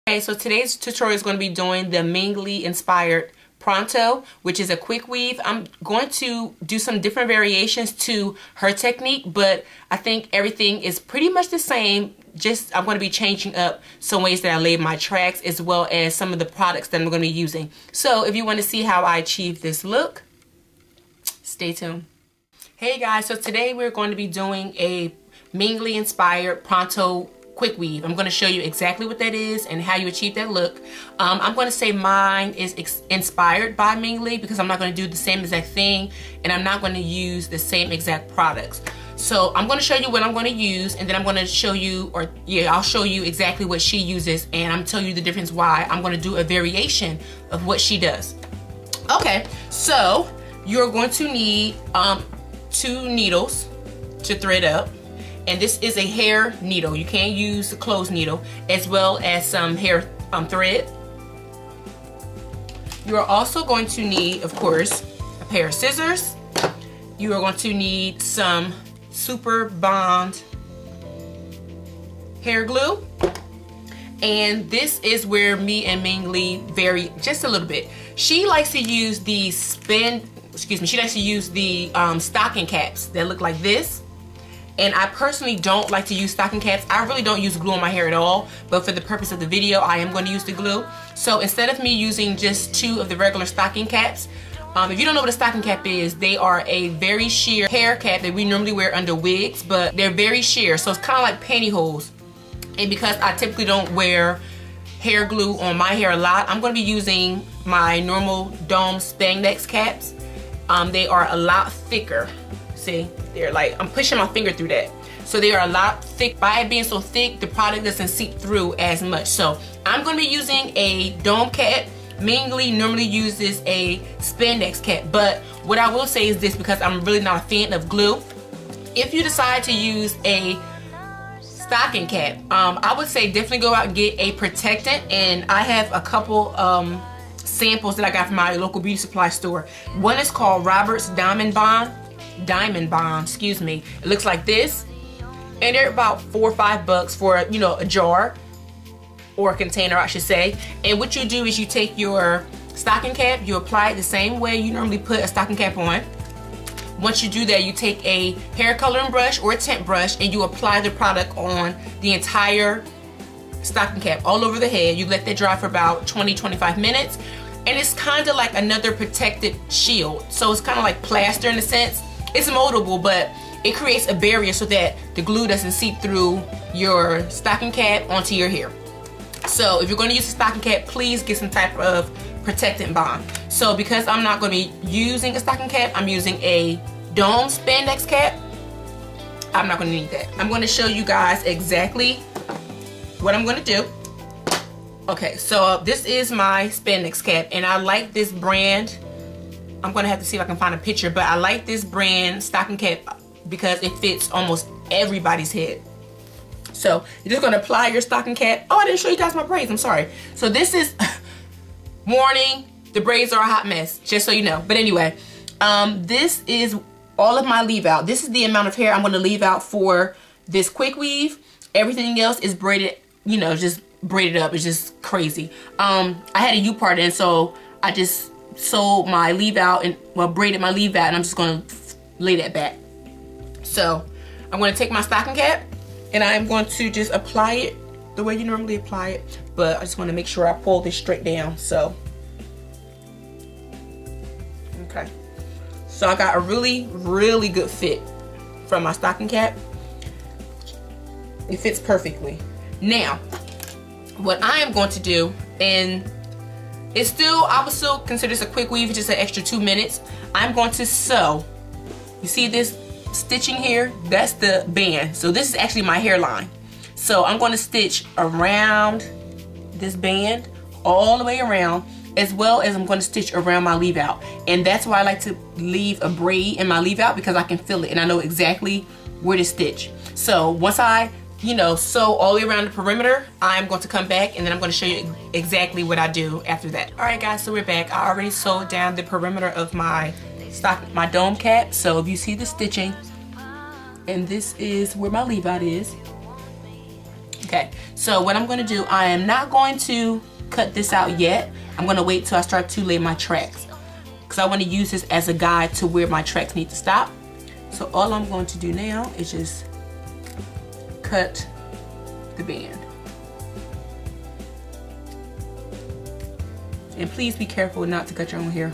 Okay, so today's tutorial is going to be doing the Mingli inspired Pronto, which is a quick weave. I'm going to do some different variations to her technique, but I think everything is pretty much the same. Just I'm going to be changing up some ways that I lay my tracks, as well as some of the products that I'm going to be using. So if you want to see how I achieve this look, stay tuned. Hey guys, so today we're going to be doing a Mingli inspired Pronto quick weave. I'm going to show you exactly what that is and how you achieve that look. I'm going to say mine is inspired by Mingli because I'm not going to do the same exact thing, and I'm not going to use the same exact products. So I'm going to show you what I'm going to use, and then I'm going to show you, I'll show you exactly what she uses, and I'm telling you the difference why I'm going to do a variation of what she does. Okay, so you're going to need 2 needles to thread up. And this is a hair needle. You can't use the closed needle, as well as some hair thread. You are also going to need, of course, a pair of scissors. You are going to need some Super Bond hair glue. And this is where me and Mingli vary just a little bit. She likes to use the she likes to use the stocking caps that look like this. And I personally don't like to use stocking caps. I really don't use glue on my hair at all, but for the purpose of the video, I am going to use the glue. So instead of me using just 2 of the regular stocking caps, if you don't know what a stocking cap is, they are a very sheer hair cap that we normally wear under wigs, but they're very sheer, so it's kind of like pantyhose. And because I typically don't wear hair glue on my hair a lot, I'm going to be using my normal dome spandex caps. They are a lot thicker. See, they're like, I'm pushing my finger through that. So they are a lot thick. By it being so thick, the product doesn't seep through as much. So I'm going to be using a dome cap. Mingli normally uses a spandex cap. But what I will say is this, because I'm really not a fan of glue. If you decide to use a stocking cap, I would say definitely go out and get a protectant. And I have a couple samples that I got from my local beauty supply store. One is called Robert's Diamond Bond, excuse me. It looks like this, and they're about $4 or $5 for, you know, a jar or a container, I should say. And what you do is you take your stocking cap, you apply it the same way you normally put a stocking cap on. Once you do that, you take a hair coloring brush or a tint brush and you apply the product on the entire stocking cap all over the head. You let that dry for about 20-25 minutes, and it's kind of like another protected shield. So it's kind of like plaster in a sense. It's moldable, but it creates a barrier so that the glue doesn't seep through your stocking cap onto your hair. So if you're going to use a stocking cap, please get some type of protectant bond. So because I'm not going to be using a stocking cap, I'm using a dome spandex cap. I'm not going to need that. I'm going to show you guys exactly what I'm going to do. Okay, so this is my spandex cap, and I like this brand. I'm going to have to see if I can find a picture, but I like this brand stocking cap because it fits almost everybody's head. So you're just going to apply your stocking cap. Oh, I didn't show you guys my braids. I'm sorry. So this is warning, the braids are a hot mess, just so you know. But anyway, this is all of my leave out. This is the amount of hair I'm going to leave out for this quick weave. Everything else is braided, you know, just braided up. It's just crazy. I had a U-part in, so I just sewed my leave out and, well, braided my leave out, and I'm just going to lay that back. So I'm going to take my stocking cap and I'm going to just apply it the way you normally apply it, but I just want to make sure I pull this straight down. So okay, so I got a really good fit from my stocking cap. It fits perfectly. Now what I am going to do, and it's still, I would still consider this a quick weave, just an extra 2 minutes. I'm going to sew. You see this stitching here? That's the band. So this is actually my hairline. So I'm going to stitch around this band all the way around, as well as I'm going to stitch around my leave out. And that's why I like to leave a braid in my leave out, because I can feel it and I know exactly where to stitch. So once I, you know, sew all the way around the perimeter, I'm going to come back and then I'm going to show you exactly what I do after that. Alright guys, so we're back. I already sewed down the perimeter of my dome cap. So if you see the stitching, and this is where my leave out is, Okay, so what I'm gonna do, I am not going to cut this out yet. I'm gonna wait till I start to lay my tracks, because I want to use this as a guide to where my tracks need to stop. So all I'm going to do now is just cut the band. And please be careful not to cut your own hair.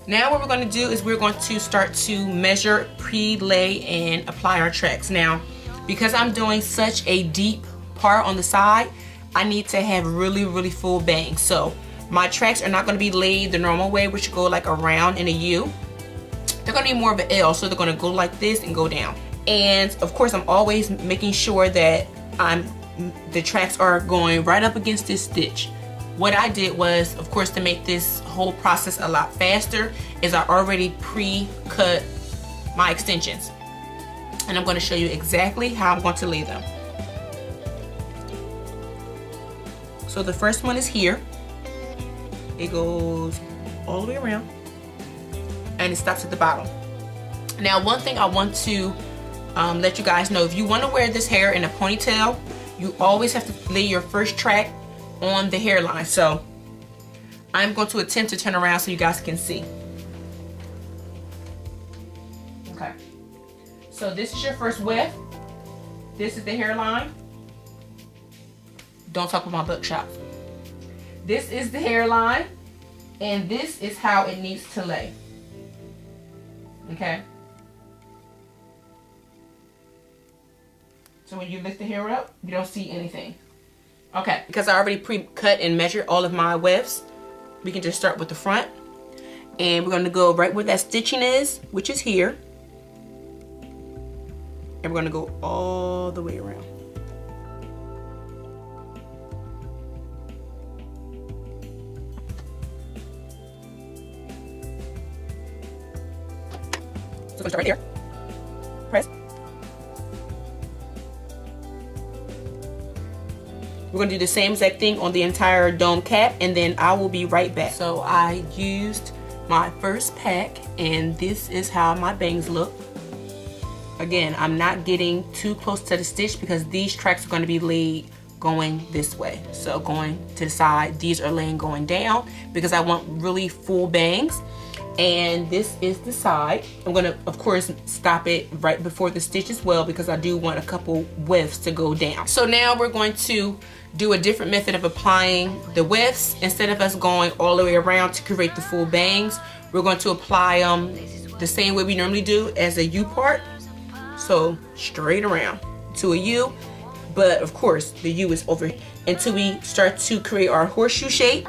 Now what we're going to do is we're going to start to measure, pre-lay, and apply our tracks. Now, because I'm doing such a deep part on the side, I need to have really full bangs. So my tracks are not going to be laid the normal way, which go like around in a U. They're going to be more of an L, so they're going to go like this and go down. And of course, I'm always making sure that the tracks are going right up against this stitch. What I did was, of course, to make this whole process a lot faster, is I already pre-cut my extensions. And I'm going to show you exactly how I'm going to lay them. So the first one is here. It goes all the way around and it stops at the bottom. Now, one thing I want to let you guys know, if you want to wear this hair in a ponytail, you always have to lay your first track on the hairline. So I'm going to attempt to turn around so you guys can see. Okay, so this is your first weft. This is the hairline. Don't talk about my bookshop. This is the hairline, and this is how it needs to lay. Okay, so when you lift the hair up, you don't see anything. Okay, because I already pre-cut and measured all of my wefts, we can just start with the front. And we're going to go right where that stitching is, which is here. And we're going to go all the way around. So we're going to start right here. Press. We're going to do the same exact thing on the entire dome cap, and then I will be right back. So I used my first pack, and this is how my bangs look. Again, I'm not getting too close to the stitch because these tracks are going to be laid going this way. So going to the side, these are laying going down because I want really full bangs. And this is the side. I'm going to, of course, stop it right before the stitch as well because I do want a couple wefts to go down. So now we're going to do a different method of applying the wefts. Instead of us going all the way around to create the full bangs, we're going to apply them the same way we normally do as a U part. So straight around to a U, but of course the U is over here until we start to create our horseshoe shape.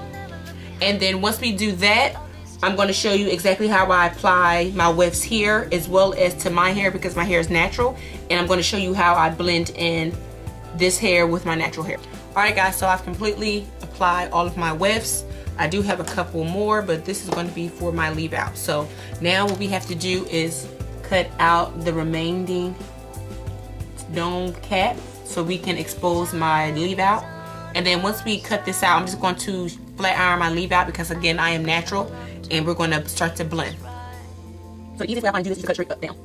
And then once we do that, I'm going to show you exactly how I apply my wefts here as well as to my hair because my hair is natural, and I'm going to show you how I blend in this hair with my natural hair. Alright guys, so I've completely applied all of my wefts. I do have a couple more, but this is going to be for my leave out. So now what we have to do is cut out the remaining dome cap so we can expose my leave out. And then once we cut this out, I'm just going to flat iron my leave out because again I am natural, and we're going to start to blend. So the easiest way I find to do this is to cut straight up down.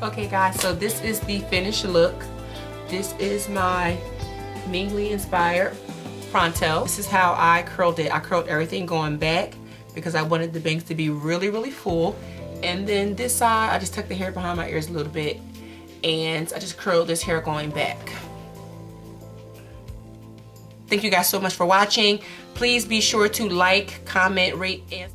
Okay guys, so this is the finished look. This is my Mingli inspired Pronto. This is how I curled it. I curled everything going back because I wanted the bangs to be really full. And then this side, I just tucked the hair behind my ears a little bit, and I just curled this hair going back. Thank you guys so much for watching. Please be sure to like, comment, rate, and